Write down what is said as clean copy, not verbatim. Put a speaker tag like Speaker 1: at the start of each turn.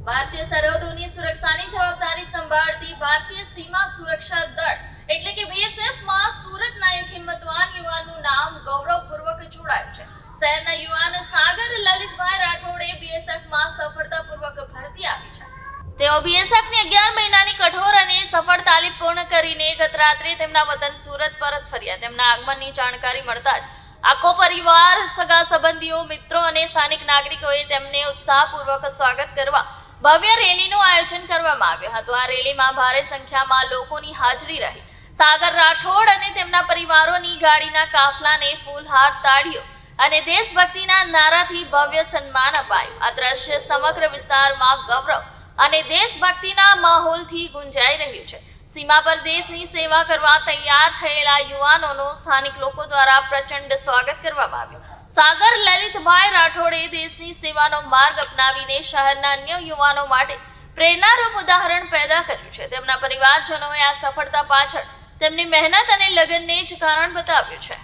Speaker 1: ભારતીય સરહદોની સુરક્ષાની જવાબદારી સંભાળતી ભારતીય સીમા સુરક્ષા દળ એટલે કે BSF માં સુરતના એક હિંમતવાન યુવાનનું નામ ગૌરવપૂર્વક જોડાયું છે. શહેરના યુવાન સાગર લલિતભાઈ રાઠોડે BSF માં સફળતાપૂર્વક ભરતી આપી છે. તેઓ BSF ની 11 મહિનાની કઠોર અને સફળ તાલીમ પૂર્ણ કરીને ગત રાત્રે તેમના વતન સુરત પરત ફર્યા. તેમના આગમનની જાણકારી મળતા જ આખો પરિવાર, સગા સંબંધીઓ, મિત્રો અને સ્થાનિક નાગરિકોએ તેમને ઉત્સાહપૂર્વક સ્વાગત કરવા ભવ્ય રેલીનું આયોજન કરવામાં આવ્યું હતું. આ રેલીમાં ભારે સંખ્યામાં લોકોની હાજરી રહી. સાગર રાઠોડ અને તેમના પરિવારોની ગાડીના કાફલાને ફૂલહાર, તાળીઓ અને દેશભક્તિના નારાથી ભવ્ય સન્માન અપાયું. આ દ્રશ્ય સમગ્ર વિસ્તારમાં ગૌરવ અને દેશભક્તિના માહોલથી ગુંજાઈ રહ્યું છે. સીમા પર દેશની સેવા કરવા તૈયાર થયેલા યુવાનોનું સ્થાનિક લોકો દ્વારા પ્રચંડ સ્વાગત કરવામાં આવ્યું. સાગર લલિતભાઈ રાઠોડે દેશની સેવાનો માર્ગ અપનાવીને શહેરના અન્ય યુવાનો માટે પ્રેરણારૂપ ઉદાહરણ પેદા કર્યું છે. તેમના પરિવારજનોએ આ સફળતા પાછળ તેમની મહેનત અને લગનને જ કારણ બતાવ્યું છે.